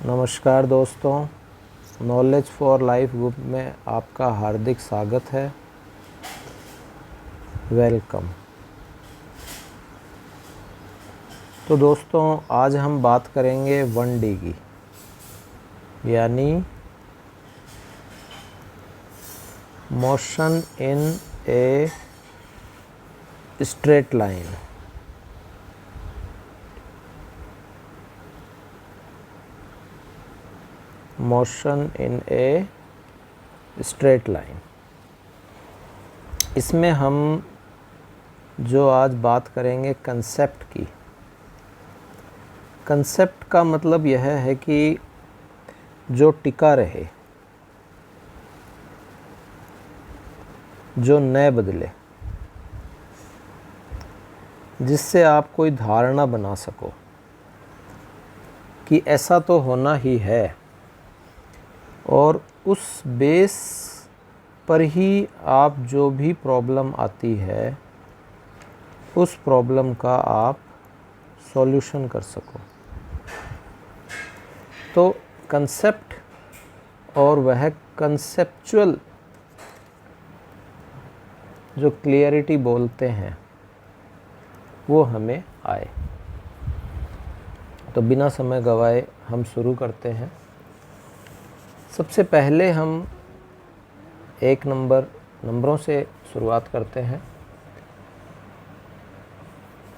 नमस्कार दोस्तों, knowledge for life group में आपका हार्दिक स्वागत है। वेलकम। तो दोस्तों, आज हम बात करेंगे 1D की, यानी motion in a straight line. Motion in a straight line. इसमें हम जो आज बात करेंगे कंसेप्ट की। कंसेप्ट का मतलब यह है कि जो टिका रहे, जो न बदले, जिससे आप कोई धारणा बना सको कि ऐसा तो होना ही है, और उस बेस पर ही आप जो भी प्रॉब्लम आती है उस प्रॉब्लम का आप सॉल्यूशन कर सको। तो कंसेप्ट और वह कंसेप्चुअल जो क्लियरिटी बोलते हैं वो हमें आए। तो बिना समय गवाए हम शुरू करते हैं। सबसे पहले हम नंबरों से शुरुआत करते हैं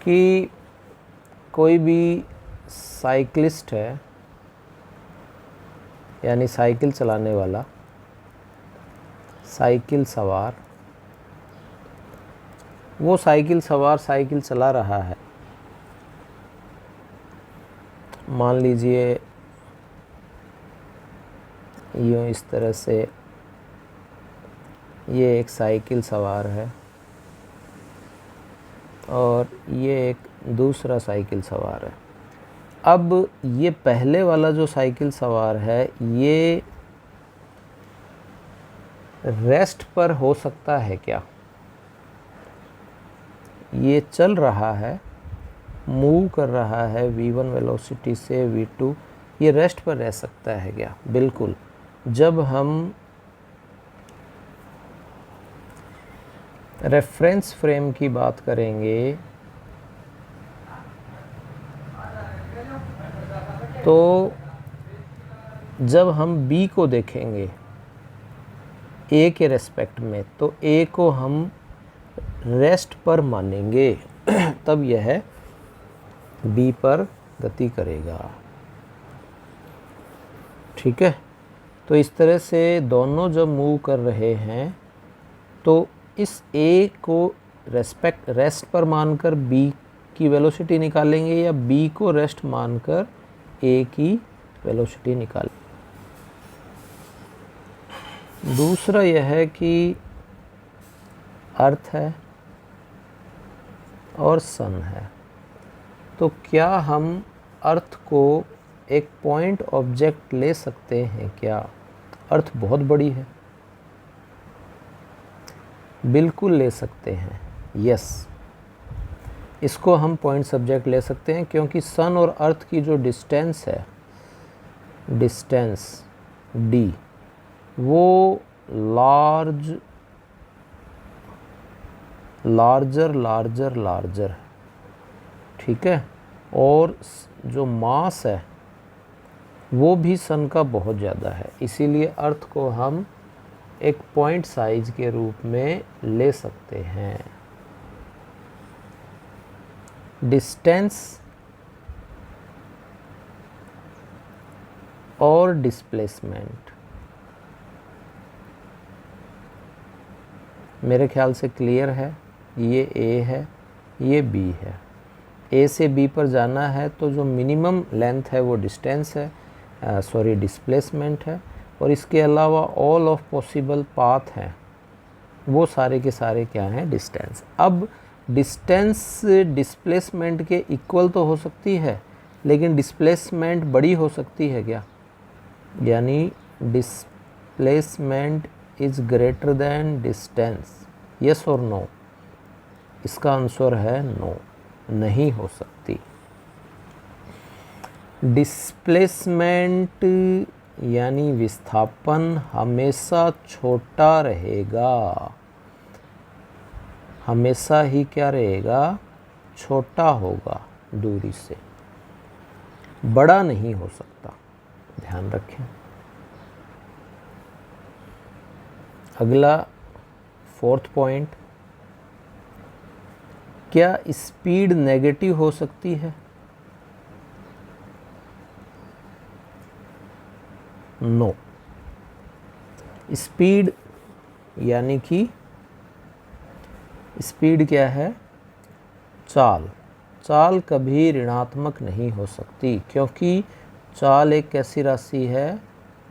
कि कोई भी साइकिलिस्ट है, यानी साइकिल चलाने वाला, साइकिल सवार, वो साइकिल सवार साइकिल चला रहा है। मान लीजिए यूँ इस तरह से ये एक साइकिल सवार है और ये एक दूसरा साइकिल सवार है। अब ये पहले वाला जो साइकिल सवार है ये रेस्ट पर हो सकता है क्या? ये चल रहा है, मूव कर रहा है v1 वेलोसिटी से v2, ये रेस्ट पर रह सकता है क्या? बिल्कुल। जब हम रेफरेंस फ्रेम की बात करेंगे तो जब हम B को देखेंगे A के रेस्पेक्ट में, तो A को हम रेस्ट पर मानेंगे तब यह B पर गति करेगा। ठीक है। तो इस तरह से दोनों जब मूव कर रहे हैं तो इस A को रेस्ट पर मानकर B की वेलोसिटी निकालेंगे या B को रेस्ट मानकर A की वेलोसिटी निकालेंगे। दूसरा यह है कि अर्थ है और सन है। तो क्या हम अर्थ को एक पॉइंट ऑब्जेक्ट ले सकते हैं क्या? अर्थ बहुत बड़ी है। बिल्कुल ले सकते हैं, यस। इसको हम पॉइंट सब्जेक्ट ले सकते हैं क्योंकि सन और अर्थ की जो डिस्टेंस है, डिस्टेंस d, वो लार्जर है। ठीक है। और जो मास है वो भी सन का बहुत ज़्यादा है, इसीलिए अर्थ को हम एक पॉइंट साइज के रूप में ले सकते हैं। डिस्टेंस और डिस्प्लेसमेंट मेरे ख्याल से क्लियर है। ये A है, ये B है। A से B पर जाना है तो जो मिनिमम लेंथ है वो डिस्टेंस है, डिस्प्लेसमेंट है। और इसके अलावा ऑल ऑफ पॉसिबल पाथ हैं, वो सारे के सारे क्या हैं? डिस्टेंस। अब डिस्टेंस डिस्प्लेसमेंट के इक्वल तो हो सकती है, लेकिन डिस्प्लेसमेंट बड़ी हो सकती है क्या? यानी displacement is greater than distance, yes और नो? इसका आंसर है नो, नहीं हो सकती। डिस्प्लेसमेंट यानी विस्थापन हमेशा छोटा रहेगा, हमेशा ही क्या रहेगा, छोटा होगा, दूरी से बड़ा नहीं हो सकता, ध्यान रखें। अगला 4th पॉइंट, क्या स्पीड नेगेटिव हो सकती है? नो। स्पीड यानी कि स्पीड क्या है, चाल। चाल कभी ऋणात्मक नहीं हो सकती, क्योंकि चाल एक कैसी राशि है,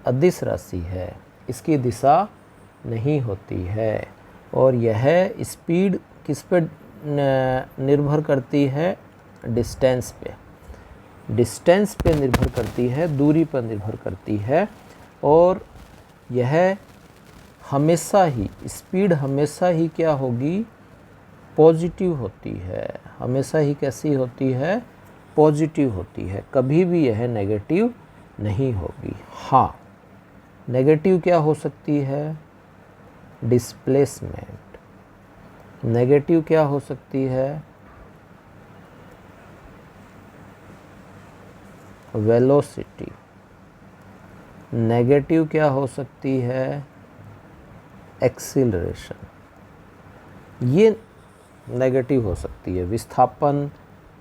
अदिश राशि है, इसकी दिशा नहीं होती है। और यह स्पीड किस पे निर्भर करती है, डिस्टेंस पे, डिस्टेंस पे निर्भर करती है, दूरी पर निर्भर करती है। और यह हमेशा ही, स्पीड हमेशा ही क्या होगी, पॉजिटिव होती है, हमेशा ही कैसी होती है, पॉजिटिव होती है, कभी भी यह नेगेटिव नहीं होगी। हाँ, नेगेटिव क्या हो सकती है, डिस्प्लेसमेंट। नेगेटिव क्या हो सकती है, वेलोसिटी। नेगेटिव क्या हो सकती है, एक्सीलरेशन। ये नेगेटिव हो सकती है, विस्थापन,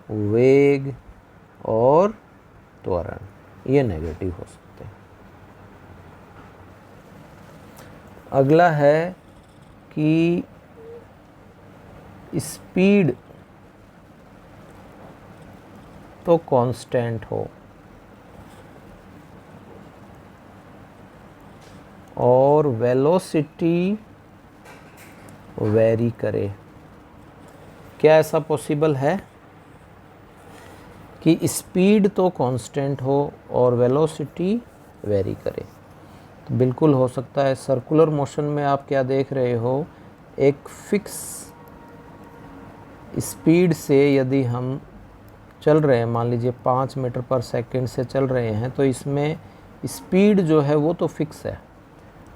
वेग और त्वरण, ये नेगेटिव हो सकते हैं। अगला है कि स्पीड तो कांस्टेंट हो और वेलोसिटी वेरी करे। क्या ऐसा पॉसिबल है कि स्पीड तो कांस्टेंट हो और वेलोसिटी वेरी करे? तो बिल्कुल हो सकता है। सर्कुलर मोशन में आप क्या देख रहे हो, एक फिक्स स्पीड से यदि हम चल रहे हैं, मान लीजिए 5 मीटर पर सेकंड से चल रहे हैं, तो इसमें स्पीड जो है वो तो फिक्स है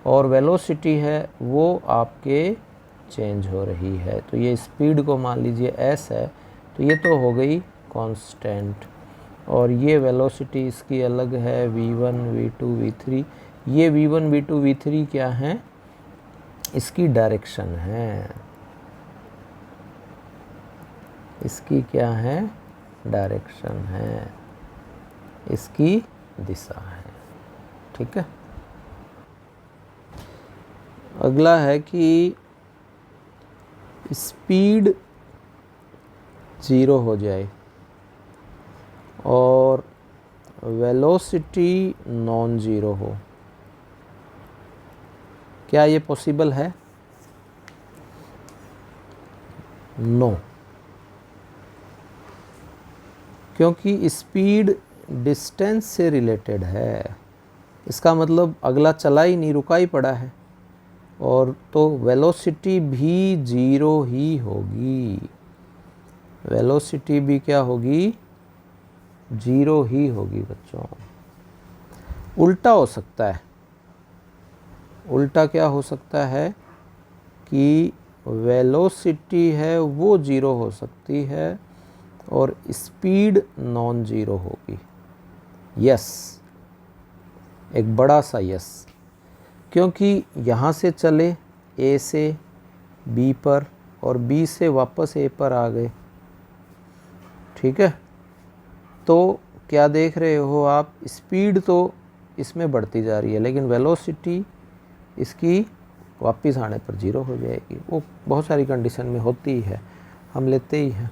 और वेलोसिटी है वो आपके चेंज हो रही है। तो ये स्पीड को मान लीजिए s है, तो ये तो हो गई कांस्टेंट, और ये वेलोसिटी इसकी अलग है, v1 v2 v3। ये v1 v2 v3 क्या हैं, इसकी डायरेक्शन है, इसकी क्या है, डायरेक्शन है, इसकी दिशा है। ठीक है। अगला है कि स्पीड 0 हो जाए और वेलोसिटी नॉन ज़ीरो हो, क्या ये पॉसिबल है? नो, क्योंकि स्पीड डिस्टेंस से रिलेटेड है। इसका मतलब अगला चला ही नहीं, रुका ही पड़ा है, और तो वेलोसिटी भी 0 ही होगी, वेलोसिटी भी क्या होगी, 0 ही होगी बच्चों। उल्टा हो सकता है, उल्टा क्या हो सकता है कि वेलोसिटी है वो 0 हो सकती है और स्पीड नॉन ज़ीरो होगी। यस, एक बड़ा सा यस, क्योंकि यहाँ से चले ए से बी पर और बी से वापस ए पर आ गए। ठीक है, तो क्या देख रहे हो आप, स्पीड तो इसमें बढ़ती जा रही है लेकिन वेलोसिटी इसकी वापस आने पर 0 हो जाएगी। वो बहुत सारी कंडीशन में होती ही है, हम लेते ही हैं।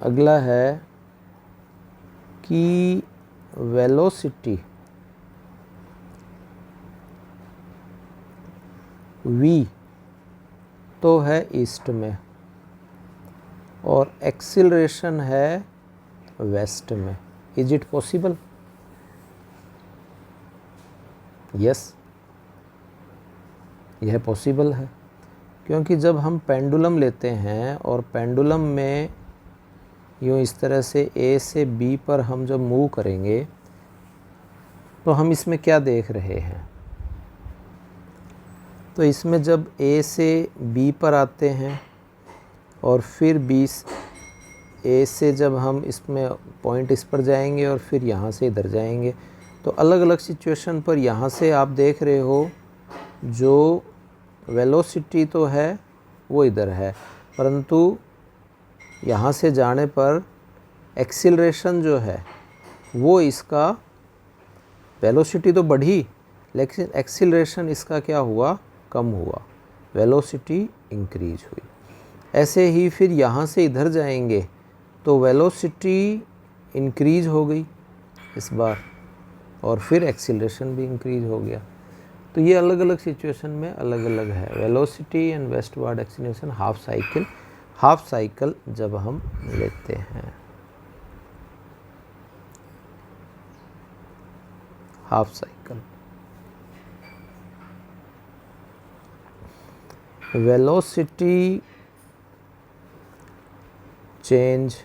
अगला है कि वेलोसिटी v तो है ईस्ट में और एक्सीलरेशन है वेस्ट में। Is it possible? यस, यह पॉसिबल है, क्योंकि जब हम पेंडुलम लेते हैं और पेंडुलम में यूँ इस तरह से A से B पर हम जब मूव करेंगे तो हम इसमें क्या देख रहे हैं, तो इसमें जब A से B पर आते हैं और फिर A से जब हम इसमें पॉइंट इस पर जाएंगे और फिर यहाँ से इधर जाएंगे, तो अलग अलग सिचुएशन पर यहाँ से आप देख रहे हो जो वेलोसिटी तो है वो इधर है, परंतु यहाँ से जाने पर एक्सीलरेशन जो है वो इसका, वेलोसिटी तो बढ़ी लेकिन एक्सीलरेशन इसका क्या हुआ, कम हुआ, वेलोसिटी इंक्रीज हुई। ऐसे ही फिर यहाँ से इधर जाएंगे तो वेलोसिटी इंक्रीज हो गई इस बार और फिर एक्सीलरेशन भी इंक्रीज हो गया। तो ये अलग अलग सिचुएशन में अलग अलग है। Velocity and westward acceleration half cycle जब हम लेते हैं, हाफ साइकिल। वेलोसिटी चेंज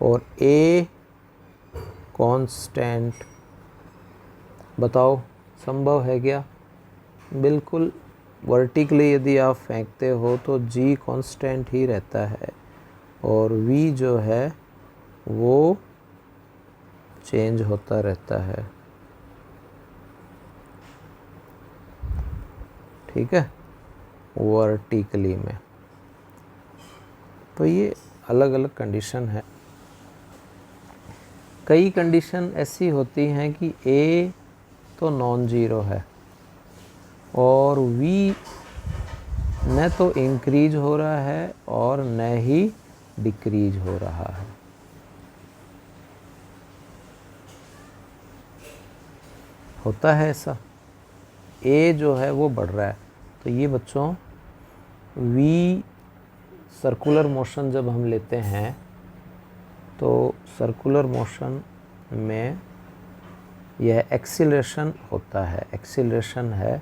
और A कांस्टेंट, बताओ संभव है क्या? बिल्कुल। वर्टिकली यदि आप फेंकते हो तो G कांस्टेंट ही रहता है और V जो है वो चेंज होता रहता है, ठीक है, वर्टिकली में। तो ये अलग अलग कंडीशन है। कई कंडीशन ऐसी होती हैं कि A तो नॉन ज़ीरो है और V न तो इंक्रीज हो रहा है और न ही डिक्रीज हो रहा है। होता है ऐसा, A जो है वो बढ़ रहा है। तो ये बच्चों V सर्कुलर मोशन जब हम लेते हैं तो सर्कुलर मोशन में यह एक्सीलरेशन होता है, एक्सीलरेशन है,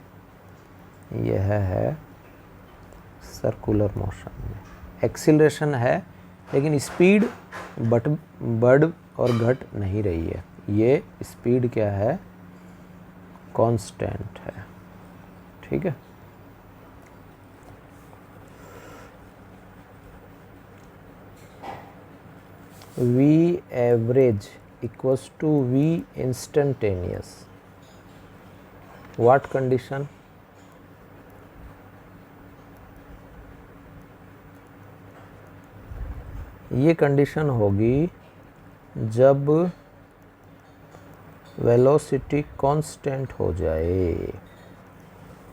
यह है सर्कुलर मोशन में एक्सीलरेशन है, लेकिन स्पीड बढ़ और घट नहीं रही है। ये स्पीड क्या है, कांस्टेंट है, ठीक है। V average equals to V instantaneous. What condition? ये कंडीशन होगी जब वेलोसिटी कांस्टेंट हो जाए,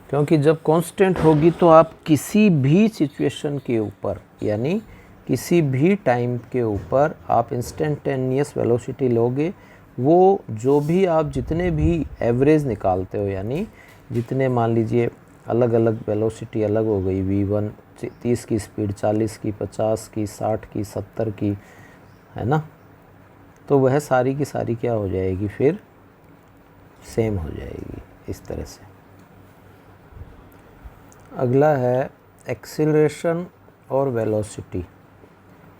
क्योंकि जब कांस्टेंट होगी तो आप किसी भी सिचुएशन के ऊपर यानी किसी भी टाइम के ऊपर आप इंस्टेंटेनियस वेलोसिटी लोगे। वो जो भी आप जितने भी एवरेज निकालते हो, यानी जितने मान लीजिए अलग अलग वेलोसिटी अलग हो गई, V1 30 की स्पीड, 40 की, 50 की, 60 की, 70 की, है ना, तो वह सारी की सारी क्या हो जाएगी, फिर सेम हो जाएगी इस तरह से। अगला है एक्सीलरेशन और वेलोसिटी,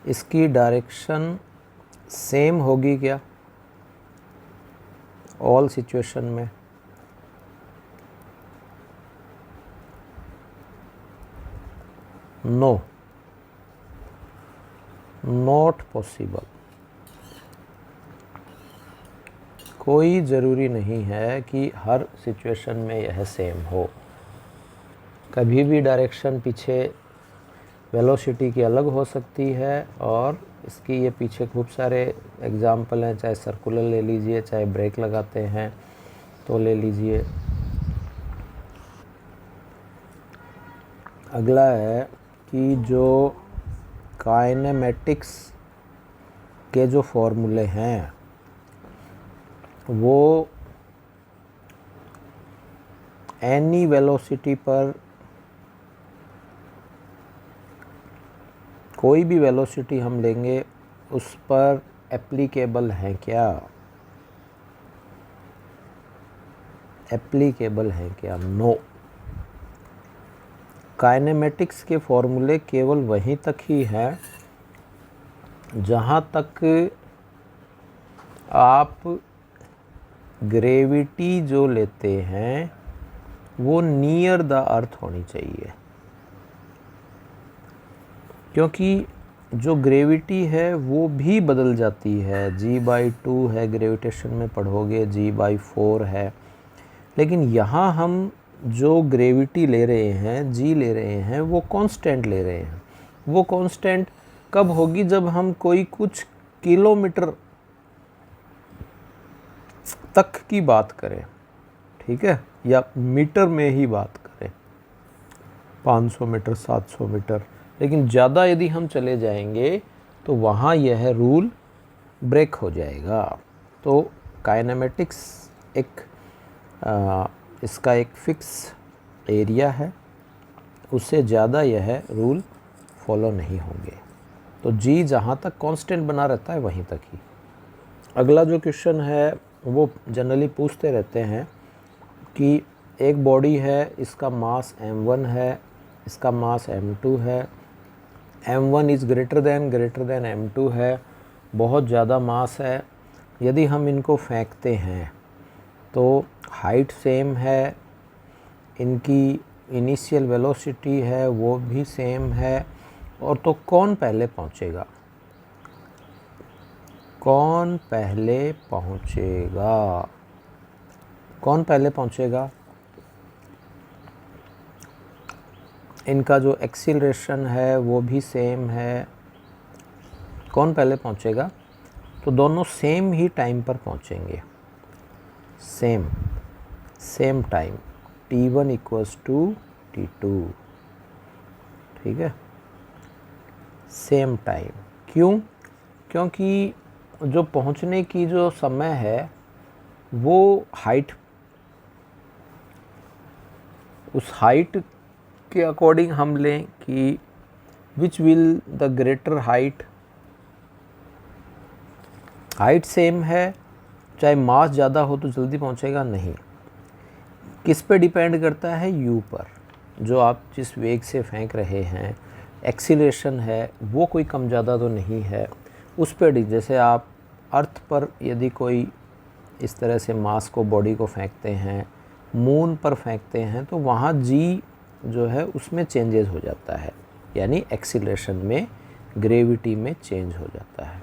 इसकी डायरेक्शन सेम होगी क्या ऑल सिचुएशन में? No, not possible. कोई ज़रूरी नहीं है कि हर सिचुएशन में यह सेम हो। कभी भी डायरेक्शन पीछे वेलोसिटी की अलग हो सकती है और इसकी ये पीछे खूब सारे एग्जाम्पल हैं, चाहे सर्कुलर ले लीजिए, चाहे ब्रेक लगाते हैं तो ले लीजिए। अगला है कि जो काइनेमेटिक्स के जो फॉर्मूले हैं वो एनी वेलोसिटी पर, कोई भी वेलोसिटी हम लेंगे उस पर एप्लीकेबल है क्या, एप्लीकेबल है क्या? नो। काइनेमेटिक्स के फॉर्मूले केवल वहीं तक ही हैं जहाँ तक आप ग्रेविटी जो लेते हैं वो नियर द अर्थ होनी चाहिए, क्योंकि जो ग्रेविटी है वो भी बदल जाती है। G/2 है, ग्रेविटेशन में पढ़ोगे G/4 है, लेकिन यहाँ हम जो ग्रेविटी ले रहे हैं, G ले रहे हैं, वो कांस्टेंट ले रहे हैं। वो कांस्टेंट कब होगी? जब हम कोई कुछ किलोमीटर तक की बात करें, ठीक है, या मीटर में ही बात करें, 500 मीटर, 700 मीटर। लेकिन ज़्यादा यदि हम चले जाएंगे तो वहाँ यह रूल ब्रेक हो जाएगा। तो काइनेमेटिक्स इसका एक फिक्स एरिया है, उससे ज़्यादा यह रूल फॉलो नहीं होंगे। तो जी जहाँ तक कांस्टेंट बना रहता है वहीं तक ही। अगला जो क्वेश्चन है वो जनरली पूछते रहते हैं कि एक बॉडी है, इसका मास m1 है, इसका मास m2 है, m1 is greater than m2 है, बहुत ज़्यादा मास है। यदि हम इनको फेंकते हैं तो हाइट सेम है, इनकी इनिशियल वेलोसिटी है वो भी सेम है, और तो कौन पहले पहुंचेगा? कौन पहले पहुंचेगा? कौन पहले पहुंचेगा? इनका जो एक्सीलरेशन है वो भी सेम है, कौन पहले पहुंचेगा? तो दोनों सेम ही टाइम पर पहुंचेंगे, same time, T1 equals to T2, ठीक है, सेम टाइम। क्यों? क्योंकि जो पहुंचने की जो समय है वो हाइट, उस हाइट के अकॉर्डिंग हम लें कि which will the greater height same है, चाहे मास ज़्यादा हो तो जल्दी पहुंचेगा नहीं। किस पे डिपेंड करता है? u पर। जो आप जिस वेग से फेंक रहे हैं, एक्सीलरेशन है वो कोई कम ज़्यादा तो नहीं है, उस पर जैसे आप अर्थ पर यदि कोई इस तरह से मास को, बॉडी को फेंकते हैं, मून पर फेंकते हैं, तो वहाँ g जो है उसमें चेंजेस हो जाता है, यानी एक्सीलरेशन में, ग्रेविटी में चेंज हो जाता है।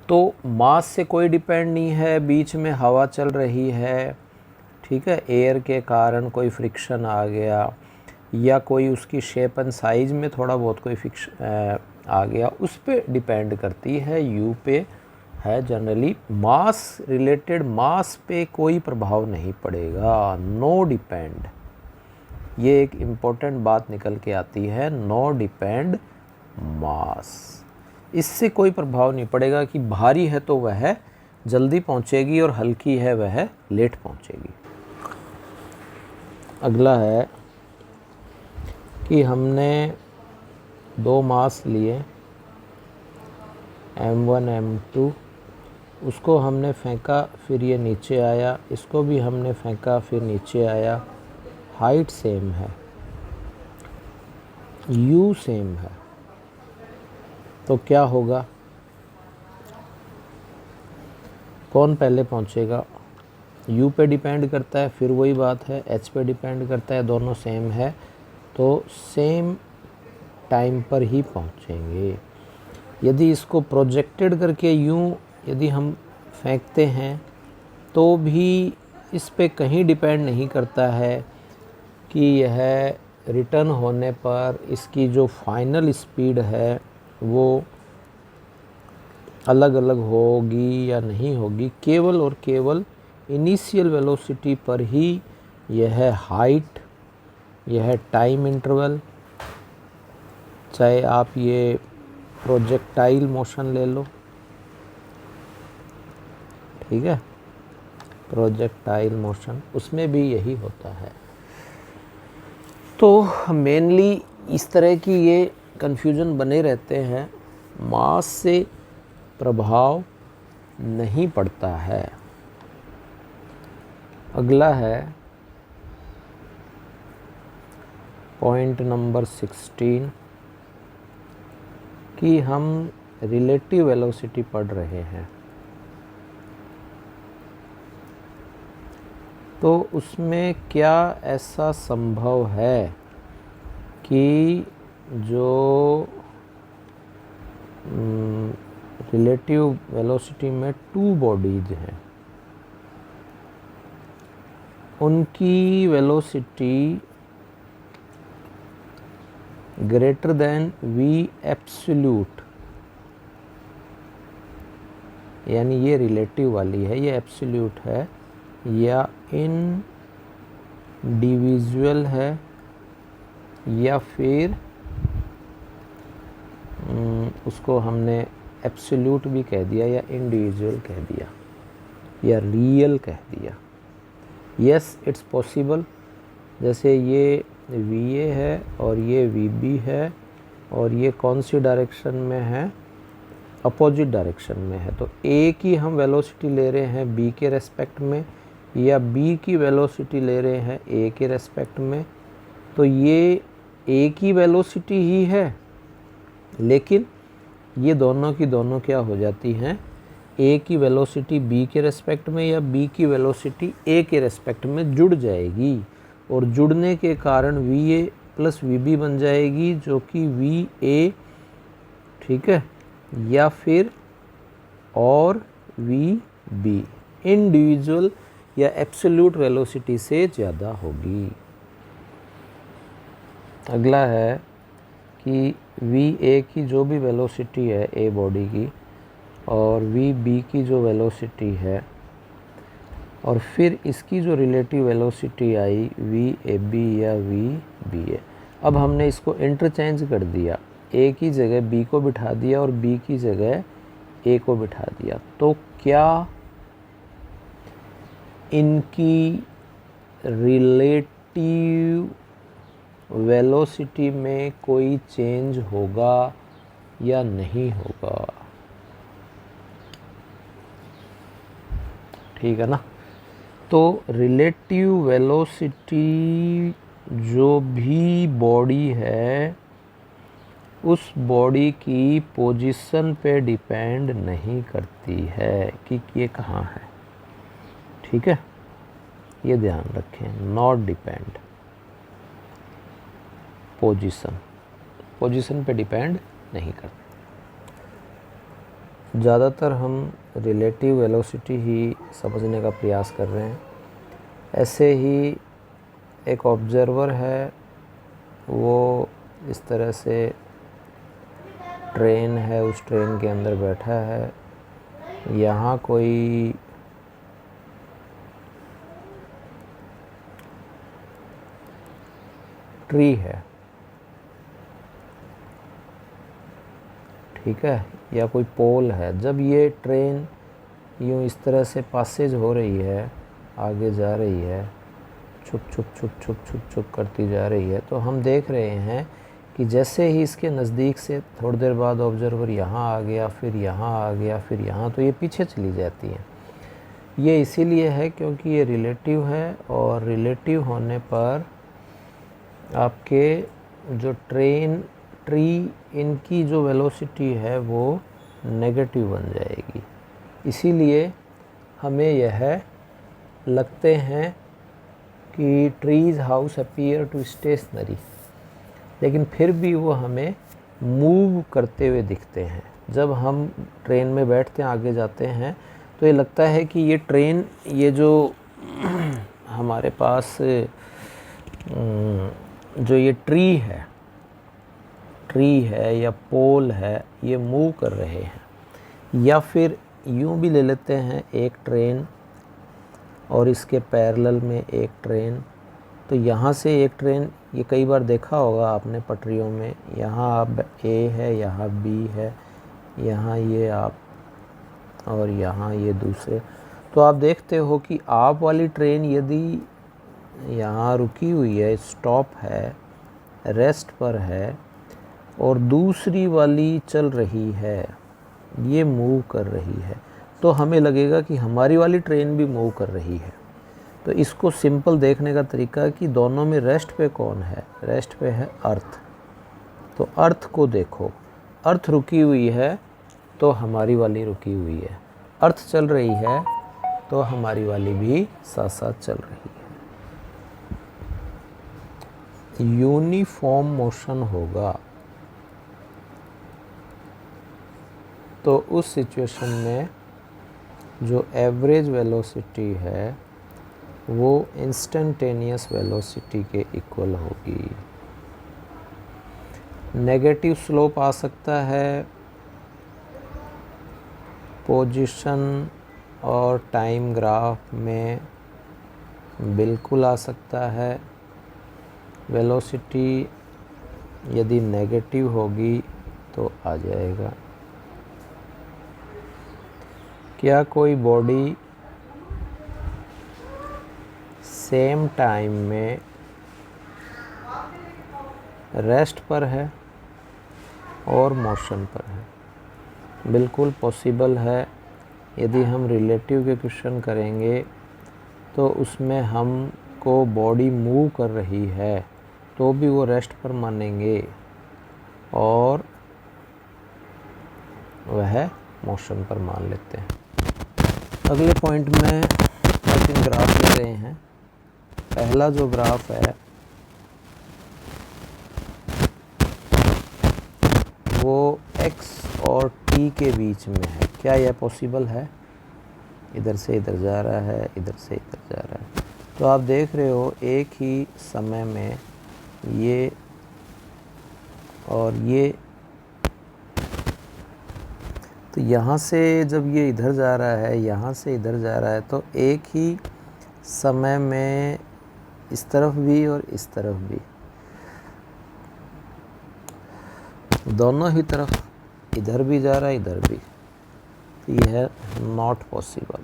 तो मास से कोई डिपेंड नहीं है, बीच में हवा चल रही है, ठीक है, एयर के कारण कोई फ्रिक्शन आ गया, या कोई उसकी शेप एंड साइज़ में थोड़ा बहुत कोई फ्रिक्शन आ गया, उस पे डिपेंड करती है, यू पे है जनरली। मास रिलेटेड, मास पे कोई प्रभाव नहीं पड़ेगा, नो डिपेंड। ये एक इम्पोर्टेंट बात निकल के आती है, नो डिपेंड मास। इससे कोई प्रभाव नहीं पड़ेगा कि भारी है तो वह जल्दी पहुंचेगी और हल्की है वह लेट पहुंचेगी। अगला है कि हमने दो मास लिए m1 m2, उसको हमने फेंका, फिर ये नीचे आया, इसको भी हमने फेंका, फिर नीचे आया, हाइट सेम है, u सेम है, तो क्या होगा? कौन पहले पहुंचेगा? u पे डिपेंड करता है, फिर वही बात है, h पे डिपेंड करता है, दोनों सेम है, तो सेम टाइम पर ही पहुंचेंगे। यदि इसको प्रोजेक्टेड करके यूँ यदि हम फेंकते हैं तो भी इस पे कहीं डिपेंड नहीं करता है कि यह रिटर्न होने पर इसकी जो फाइनल स्पीड है वो अलग अलग होगी या नहीं होगी। केवल और केवल इनिशियल वेलोसिटी पर ही यह हाइट, यह टाइम इंटरवल, चाहे आप ये प्रोजेक्टाइल मोशन ले लो, ठीक है, प्रोजेक्टाइल मोशन, उसमें भी यही होता है। तो मेनली इस तरह की ये कन्फ्यूज़न बने रहते हैं, मास से प्रभाव नहीं पड़ता है। अगला है पॉइंट नंबर 16 कि हम रिलेटिव वेलोसिटी पढ़ रहे हैं तो उसमें क्या ऐसा संभव है कि जो रिलेटिव वेलोसिटी में टू बॉडीज हैं उनकी velocity greater than v absolute, यानी ये रिलेटिव वाली है, ये एब्सोल्यूट है या इंडिविजुअल है या फिर उसको हमने एब्सोल्यूट भी कह दिया या इंडिविजुअल कह दिया या रियल कह दिया। Yes it's possible. जैसे ये VA है और ये VB है और ये कौन सी डायरेक्शन में है, अपोजिट डायरेक्शन में है, तो A की हम वेलोसिटी ले रहे हैं B के रेस्पेक्ट में या B की वेलोसिटी ले रहे हैं A के रेस्पेक्ट में, तो ये A की वेलोसिटी ही है, लेकिन ये दोनों की दोनों क्या हो जाती हैं, A की वेलोसिटी B के रेस्पेक्ट में या B की वेलोसिटी A के रेस्पेक्ट में जुड़ जाएगी और जुड़ने के कारण VA प्लस VB बन जाएगी जो कि VA, ठीक है, या फिर और VB इंडिविजुअल या एब्सोल्यूट वेलोसिटी से ज़्यादा होगी। अगला है कि VA की जो भी वेलोसिटी है A बॉडी की और VB की जो वेलोसिटी है और फिर इसकी जो रिलेटिव वेलोसिटी आई VAB या VBA, अब हमने इसको इंटरचेंज कर दिया, A की जगह B को बिठा दिया और B की जगह A को बिठा दिया, तो क्या इनकी रिलेटिव वेलोसिटी में कोई चेंज होगा या नहीं होगा? ठीक है ना। तो रिलेटिव वेलोसिटी जो भी बॉडी है उस बॉडी की पोजीशन पे डिपेंड नहीं करती है कि ये कहाँ है, ठीक है, ये ध्यान रखें, नॉट डिपेंड, पोजीशन पे डिपेंड नहीं करती। ज़्यादातर हम रिलेटिव वेलोसिटी ही समझने का प्रयास कर रहे हैं। ऐसे ही एक ऑब्जर्वर है, वो इस तरह से ट्रेन है, उस ट्रेन के अंदर बैठा है, यहाँ कोई ट्री है, ठीक है, या कोई पोल है। जब ये ट्रेन यूँ इस तरह से पासेज हो रही है, आगे जा रही है, छुप छुप छुप छुप छुप छुप करती जा रही है, तो हम देख रहे हैं कि जैसे ही इसके नज़दीक से थोड़ी देर बाद ऑब्जर्वर यहाँ आ गया, फिर यहाँ आ गया, फिर यहाँ, तो ये पीछे चली जाती है। ये इसीलिए है क्योंकि ये रिलेटिव है और रिलेटिव होने पर आपके जो ट्री इनकी जो वेलोसिटी है वो नेगेटिव बन जाएगी। इसीलिए हमें यह लगते हैं कि trees house appear to stationary, लेकिन फिर भी वो हमें मूव करते हुए दिखते हैं। जब हम ट्रेन में बैठते हैं, आगे जाते हैं, तो ये लगता है कि ये ट्रेन, ये जो हमारे पास जो ये ट्री है या पोल है, ये मूव कर रहे हैं। या फिर यूँ भी ले लेते हैं, एक ट्रेन और इसके पैरेलल में एक ट्रेन, तो यहाँ से एक ट्रेन, ये कई बार देखा होगा आपने पटरियों में, यहाँ आप A है, यहाँ B है, यहाँ ये आप और यहाँ ये दूसरे, तो आप देखते हो कि आप वाली ट्रेन यदि यहाँ रुकी हुई है, स्टॉप है, रेस्ट पर है, और दूसरी वाली चल रही है, ये मूव कर रही है, तो हमें लगेगा कि हमारी वाली ट्रेन भी मूव कर रही है। तो इसको सिंपल देखने का तरीका है कि दोनों में रेस्ट पे कौन है, रेस्ट पे है अर्थ। तो अर्थ को देखो, अर्थ रुकी हुई है तो हमारी वाली रुकी हुई है, अर्थ चल रही है तो हमारी वाली भी साथ साथ चल रही है। यूनिफॉर्म मोशन होगा तो उस सिचुएशन में जो एवरेज वेलोसिटी है वो इंस्टेंटेनियस वेलोसिटी के इक्वल होगी। नेगेटिव स्लोप आ सकता है, पोजीशन और टाइम ग्राफ में बिल्कुल आ सकता है। वेलोसिटी यदि नेगेटिव होगी तो आ जाएगा। क्या कोई बॉडी सेम टाइम में रेस्ट पर है और मोशन पर है? बिल्कुल पॉसिबल है। यदि हम रिलेटिव के क्वेश्चन करेंगे तो उसमें हमको बॉडी मूव कर रही है तो भी वो रेस्ट पर मानेंगे और वह मोशन पर मान लेते हैं। अगले पॉइंट में 3 ग्राफ ले रहे हैं। पहला जो ग्राफ है वो x और t के बीच में है। क्या यह पॉसिबल है? इधर से इधर जा रहा है, इधर से इधर जा रहा है। तो आप देख रहे हो एक ही समय में ये और ये, तो यहाँ से जब ये इधर जा रहा है, यहाँ से इधर जा रहा है, तो एक ही समय में इस तरफ भी और इस तरफ भी, दोनों ही तरफ इधर भी जा रहा है, इधर भी। तो यह है नॉट पॉसिबल।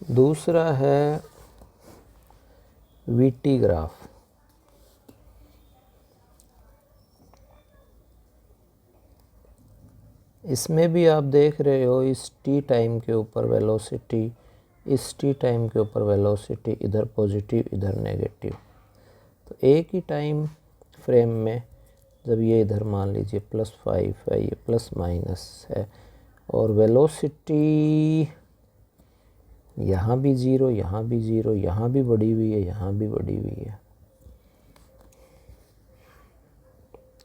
दूसरा है वीटी ग्राफ। इसमें भी आप देख रहे हो इस टी टाइम के ऊपर वेलोसिटी, इस टी टाइम के ऊपर वेलोसिटी, इधर पॉजिटिव इधर नेगेटिव। तो एक ही टाइम फ्रेम में जब ये इधर मान लीजिए +5 है, ये प्लस माइनस है, और वेलोसिटी यहाँ भी 0, यहाँ भी 0, यहाँ भी बढ़ी हुई है, यहाँ भी बढ़ी हुई है,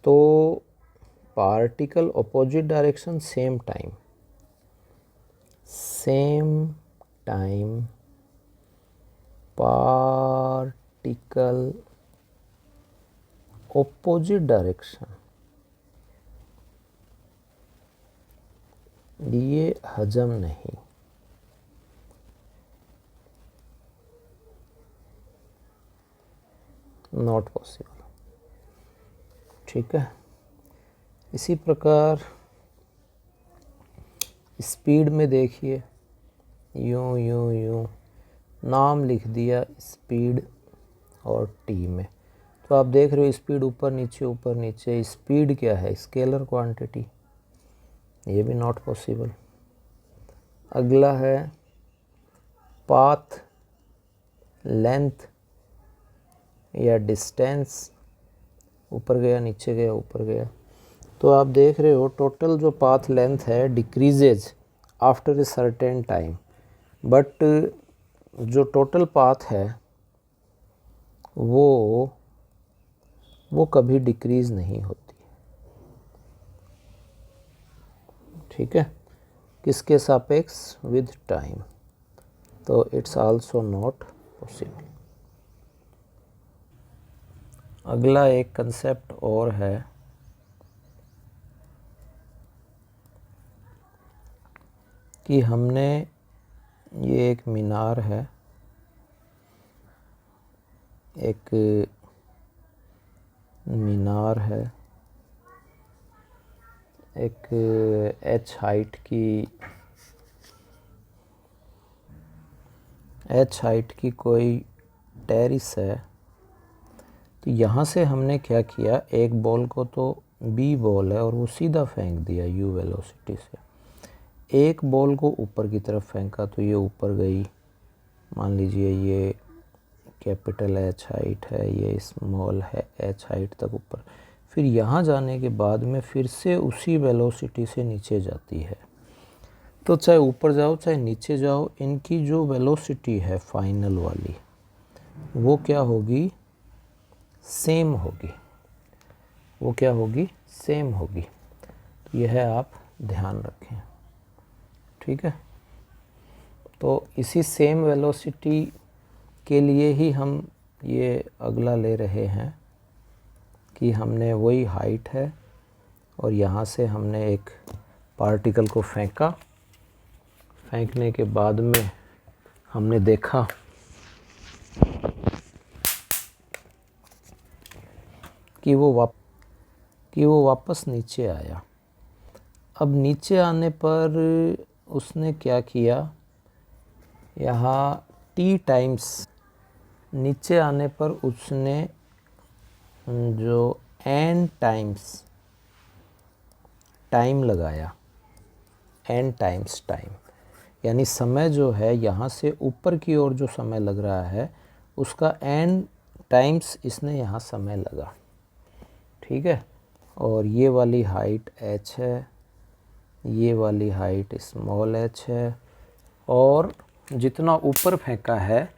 तो particle opposite direction same time particle opposite direction, ये हजम नहीं। Not possible. ठीक है। इसी प्रकार स्पीड में देखिए, यूं यूं यूं नाम लिख दिया स्पीड और टी में, तो आप देख रहे हो स्पीड ऊपर नीचे। स्पीड क्या है? स्केलर क्वांटिटी, ये भी नॉट पॉसिबल। अगला है पाथ लेंथ या डिस्टेंस, ऊपर गया नीचे गया ऊपर गया, तो आप देख रहे हो टोटल जो पाथ लेंथ है decreases after a certain time, but जो टोटल पाथ है वो कभी डिक्रीज नहीं होती। ठीक है। किसके सापेक्ष? With time. तो इट्स आल्सो नॉट पॉसिबल। अगला एक कंसेप्ट और है कि हमने ये एक मीनार है, एक मीनार है, एक h हाइट की कोई टेरिस है। तो यहाँ से हमने क्या किया, एक बॉल को तो b बॉल है और वो सीधा फेंक दिया u वेलोसिटी से, एक बॉल को ऊपर की तरफ फेंका तो ये ऊपर गई, मान लीजिए ये कैपिटल एच हाइट है, ये स्मॉल है एच हाइट तक ऊपर, फिर यहाँ जाने के बाद में फिर से उसी वेलोसिटी से नीचे जाती है। तो चाहे ऊपर जाओ चाहे नीचे जाओ, इनकी जो वेलोसिटी है फाइनल वाली वो क्या होगी, सेम होगी। वो क्या होगी, सेम होगी। तो यह आप ध्यान रखें, ठीक है। तो इसी सेम वेलोसिटी के लिए ही हम ये अगला ले रहे हैं कि हमने वही हाइट है और यहाँ से हमने एक पार्टिकल को फेंका, फेंकने के बाद में हमने देखा कि वो वापस नीचे आया। अब नीचे आने पर उसने क्या किया, यहाँ t टाइम्स नीचे आने पर उसने जो n टाइम्स टाइम लगाया, n टाइम्स टाइम, यानी समय जो है यहाँ से ऊपर की ओर जो समय लग रहा है उसका n टाइम्स इसने यहाँ समय लगा, ठीक है। और ये वाली हाइट h है, ये वाली हाइट स्मॉल h है, और जितना ऊपर फेंका है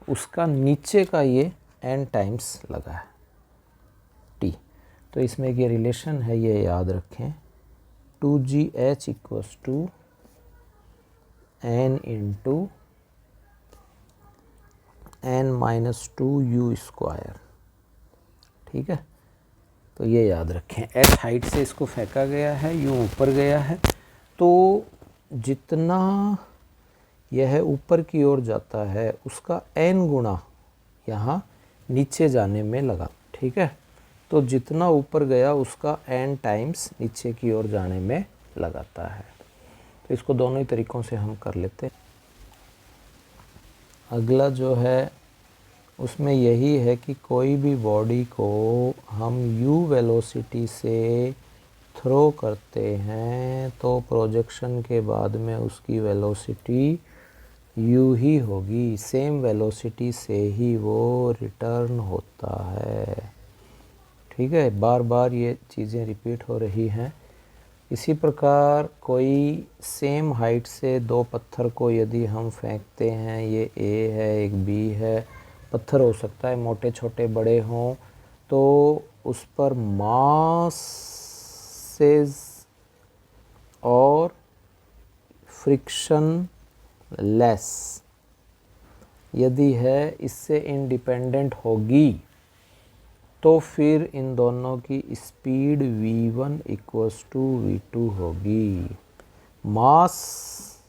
उसका नीचे का ये n टाइम्स लगा है t। तो इसमें ये रिलेशन है, ये याद रखें, 2gh equals to n into n-2 u², ठीक है। तो ये याद रखें, h हाइट से इसको फेंका गया है, u ऊपर गया है, तो जितना यह ऊपर की ओर जाता है उसका n गुना यहाँ नीचे जाने में लगा, ठीक है। तो जितना ऊपर गया उसका n टाइम्स नीचे की ओर जाने में लगाता है। तो इसको दोनों ही तरीक़ों से हम कर लेते हैं। अगला जो है उसमें यही है कि कोई भी बॉडी को हम u वेलोसिटी से थ्रो करते हैं तो प्रोजेक्शन के बाद में उसकी वेलोसिटी u ही होगी, सेम वेलोसिटी से ही वो रिटर्न होता है, ठीक है। बार बार ये चीज़ें रिपीट हो रही हैं। इसी प्रकार कोई सेम हाइट से दो पत्थर को यदि हम फेंकते हैं, ये A है एक B है, पत्थर हो सकता है मोटे छोटे बड़े हों, तो उस पर मासेस और फ्रिक्शन लेस यदि है इससे इंडिपेंडेंट होगी तो फिर इन दोनों की speed v1 equals to v2 होगी। मास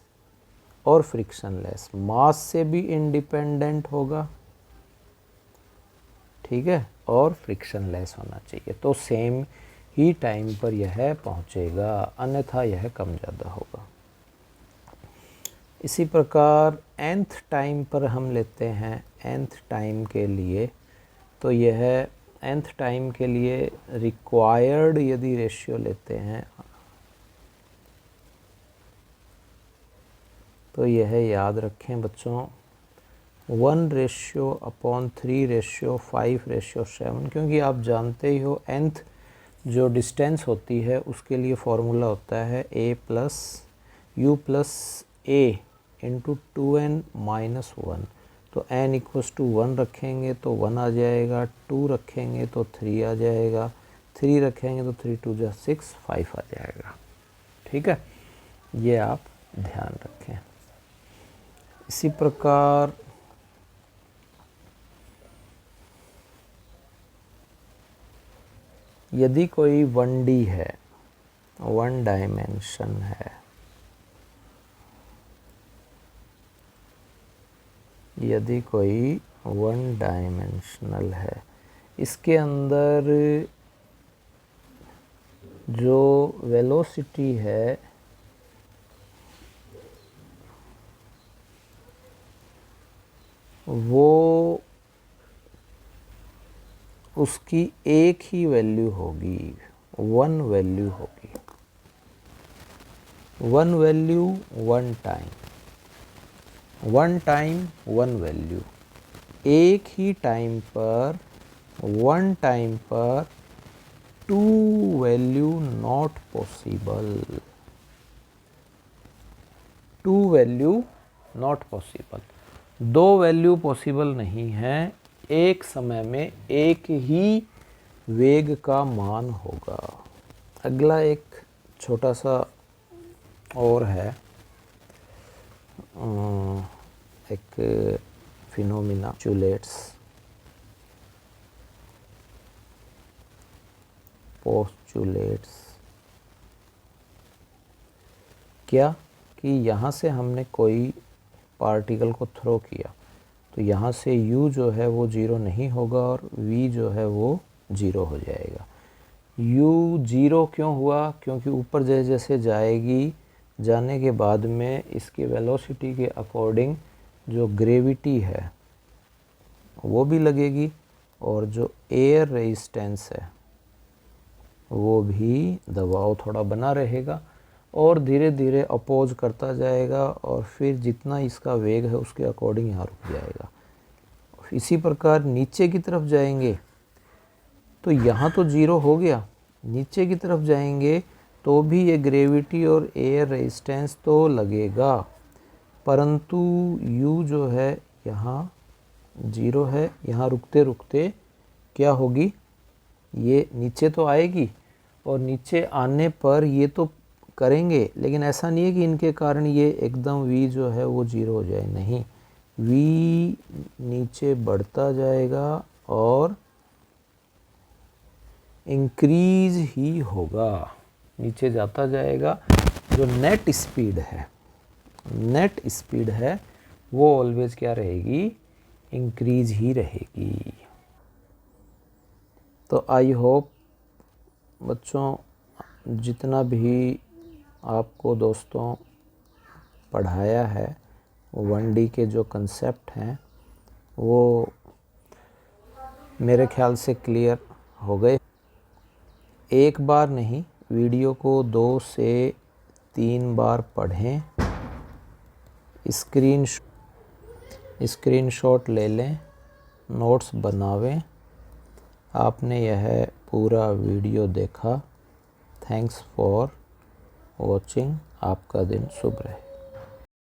और फ्रिक्शन लेस, मास से भी इंडिपेंडेंट होगा, ठीक है, और फ्रिक्शन लेस होना चाहिए, तो सेम ही टाइम पर यह पहुंचेगा, अन्यथा यह कम ज़्यादा होगा। इसी प्रकार nth टाइम पर हम लेते हैं, nth टाइम के लिए, तो यह nth टाइम के लिए रिक्वायर्ड यदि रेशियो लेते हैं तो यह याद रखें बच्चों, 1/3/5/7, क्योंकि आप जानते ही हो nth जो डिस्टेंस होती है उसके लिए फॉर्मूला होता है a plus u plus a into 2n-1। तो n इक्वल्स टू 1 रखेंगे तो 1 आ जाएगा, 2 रखेंगे तो 3 आ जाएगा, 3 रखेंगे तो 3 2 6 5 आ जाएगा, ठीक है। ये आप ध्यान रखें। इसी प्रकार यदि कोई 1D है, 1 डायमेंशन है, यदि कोई 1 डायमेंशनल है, इसके अंदर जो वेलोसिटी है वो उसकी एक ही वैल्यू होगी, 1 वैल्यू होगी, 1 वैल्यू 1 टाइम, 1 टाइम 1 वैल्यू, एक ही टाइम पर, वन टाइम पर two value not possible, two value not possible, दो वैल्यू पॉसिबल नहीं है, एक समय में एक ही वेग का मान होगा। अगला एक छोटा सा और है, एक फिनोमिना पोस्टुलेट्स, क्या कि यहाँ से हमने कोई पार्टिकल को थ्रो किया तो यहाँ से u जो है वो ज़ीरो नहीं होगा और v जो है वो ज़ीरो हो जाएगा। u ज़ीरो क्यों हुआ? क्योंकि ऊपर जैसे जैसे जाएगी, जाने के बाद में इसके वेलोसिटी के अकॉर्डिंग जो ग्रेविटी है वो भी लगेगी और जो एयर रेजिस्टेंस है वो भी, दबाव थोड़ा बना रहेगा और धीरे धीरे अपोज करता जाएगा और फिर जितना इसका वेग है उसके अकॉर्डिंग यहाँ रुक जाएगा। इसी प्रकार नीचे की तरफ जाएंगे तो यहाँ तो ज़ीरो हो गया, नीचे की तरफ जाएंगे तो भी ये ग्रेविटी और एयर रेजिस्टेंस तो लगेगा, परंतु u जो है यहाँ ज़ीरो है, यहाँ रुकते रुकते क्या होगी, ये नीचे तो आएगी और नीचे आने पर ये तो करेंगे, लेकिन ऐसा नहीं है कि इनके कारण ये एकदम v जो है वो ज़ीरो हो जाए, नहीं, v नीचे बढ़ता जाएगा और इंक्रीज ही होगा, नीचे जाता जाएगा। जो नेट स्पीड है वो ऑलवेज क्या रहेगी, इंक्रीज ही रहेगी। तो आई होप बच्चों जितना भी आपको दोस्तों पढ़ाया है 1D के जो कंसेप्ट हैं वो मेरे ख्याल से क्लियर हो गए। एक बार नहीं, वीडियो को 2 से 3 बार पढ़ें, स्क्रीनशॉट ले लें, नोट्स बनावें। आपने यह पूरा वीडियो देखा, थैंक्स फॉर वॉचिंग। आपका दिन शुभ रहे।